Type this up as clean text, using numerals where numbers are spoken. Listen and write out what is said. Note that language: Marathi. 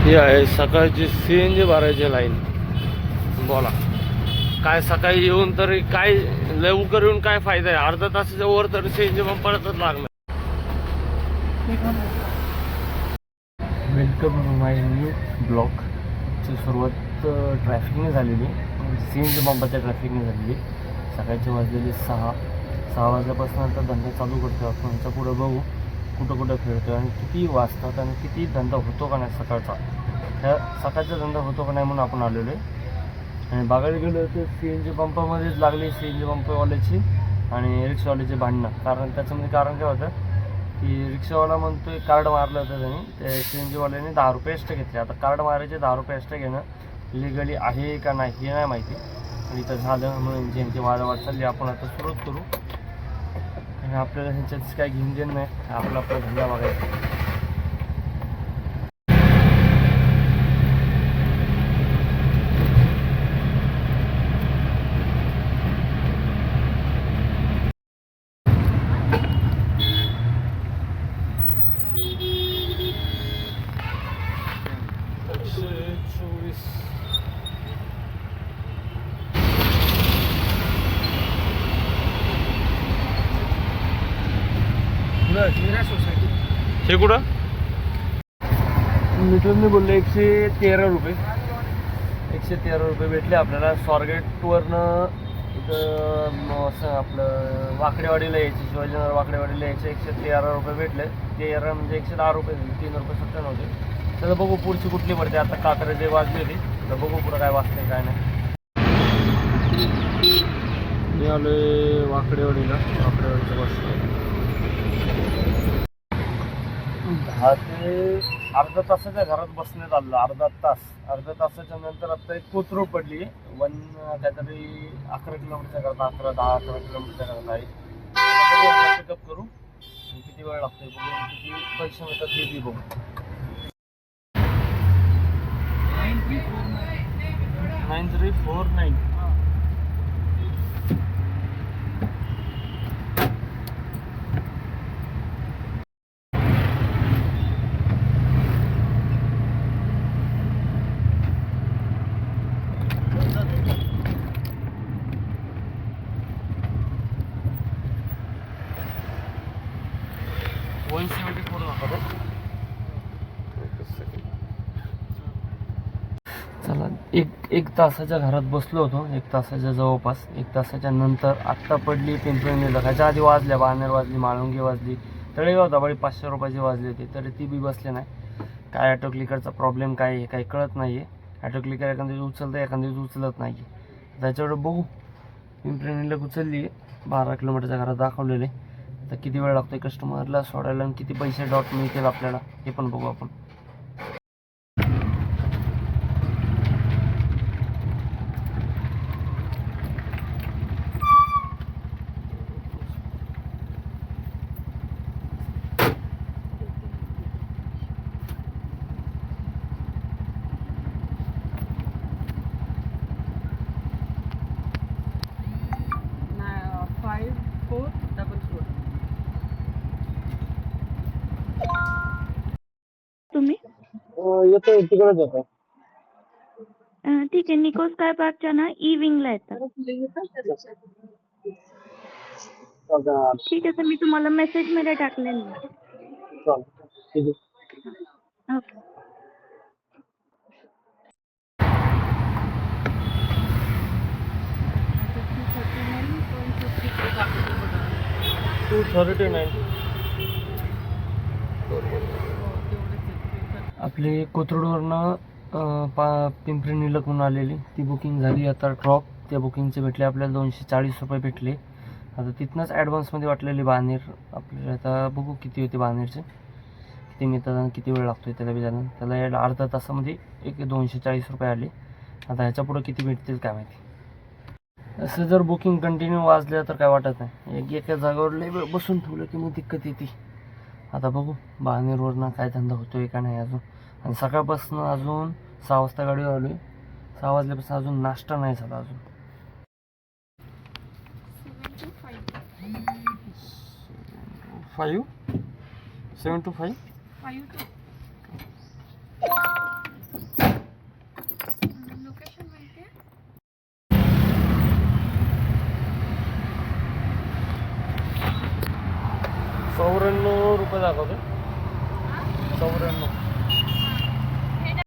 ही आहे सकाळची CNG भरायची लाईन. बोला काय सकाळी येऊन तरी काय लवकर येऊन काय फायदा आहे? अर्धा तासाच्या वर तरी CNG पंपालाच लागणार. वेलकम माय न्यू ब्लॉग. ची सुरुवात ट्रॅफिकने झालेली, CNG पंपाच्या ट्रॅफिकने झालेली. सकाळची वाजलेली 6 वाजल्यापासून आता धंदा चालू करतो आपण. ह्याच्या पुढं बघू कुठं कुठं फिरतो आणि किती वाजतात आणि किती धंदा होतो का नाही सकाळचा. ह्या सकाळचा धंदा होतो का नाही म्हणून आपण आलेलो आहे. आणि बघायला गेलो तर CNG पंपामध्येच लागली CNG पंपवाल्याची आणि रिक्षावाल्याची भांडणं. त्याच्यामध्ये कारण काय होतं की रिक्षावाला म्हणतोय कार्ड मारलं होतं त्यांनी, ते CNG वाल्याने 10 रुपये एक्स्ट्रा घेतले. आता कार्ड मारायचे 10 रुपये एक्स्ट्रा घेणं लिगली आहे का नाही हे नाही माहिती, पण इथं झालं म्हणून ज्यांची वादावाद चालली. आपण आता सुरुवात करू आणि आपल्याला ह्यांच्यात काय घेऊन देणं नाही, आपला धंदा बघायचा. हे कुठं मीटरने बोलले 113 रुपये. 113 रुपये भेटले आपल्याला. स्वारगेटवरनं इथं असं आपलं वाकडेवाडीला यायचे, शिवाजीनगर वाकडेवाडीला यायचे 113 रुपये भेटले. 13 म्हणजे 110 रुपये झाले, 3 रुपये 97 होते. तर बघू पुढची कुठली पडते. आता कात्रे जे वाजली होती तर बघू पुढं काय वाजते काय नाही. मी आलो वाकडेवाडीला. वाकडेवाडीच्या बस 10 ते अर्धा तासाच्या घरात बसण्यात आलं. अर्धा तासाच्या नंतर आता एक कोथरूड पडली. काहीतरी 11 किलोमीटरच्या करता 11 किलोमीटरच्या करता आहे. पिकअप करू किती वेळ लागतोय बघू, किती पैसे मिळतात हे बघू. 9349. चला एक तासाच्या घरात बसलो होतो. 1 तासाच्या जवळपास. 1 तासाच्या नंतर आत्ता पडली पिंपरी. ह्याच्या आधी वाजल्या बाणेर वाजली, माळुंगी वाजली, तळेगाव दाभाडी 500 रुपयाची वाजली होती, तरी ती बी बसले नाही. काय ऑटो क्लिकरचा प्रॉब्लेम काय आहे काही कळत नाही आहे. ऑटो क्लिकर एखाद्या दिवस उचलतं, एखाद्या दिवस उचलत नाही आहे. त्याच्यावर बघू. पिंपरी उचलली आहे, 12 किलोमीटरच्या घरात दाखवलेले. आता किती वेळ लागतो कस्टमरला सोडायला आणि किती पैसे डॉट मिळतील आपल्याला हे पण बघू आपण. तुम्ही येतो तिकडेच येतो. ठीक आहे. निकोस स्काय पार्कच्या ना विंगला येतात. ठीक आहे सर, मी तुम्हाला मेसेजमध्ये टाकलेलं आहे. ओके. आपली कोथरूडवरनं पिंपरी निलकहून आलेली ती बुकिंग झाली. आता ड्रॉप त्या बुकिंगचे भेटले आपल्याला 240 रुपये भेटले. आता तिथनंच ॲडव्हान्समध्ये वाटलेली बाणेर आपल्याला. आता बघू किती होते बाणेरचे, किती मिळतात आणि किती वेळ लागतो त्याला बी झालं. त्याला यायला अर्धा तासामध्ये 240 रुपये आले. आता ह्याच्या पुढं किती भेटतील काय माहिती. असं जर बुकिंग कंटिन्यू वाजलं तर काय वाटत नाही. एका जागेवर लई वेळ बसून ठेवलं की मग दिक्कत येते. आता बघू बाणेरवरनं काय धंदा होतोय का नाही अजून. आणि सकाळपासून अजून 6 वाजता गाडीवर आलो आहे. 6 वाजल्यापासून अजून नाश्ता नाही झाला अजून. 7 to 5. 94 रुपये दाखवतो. 94.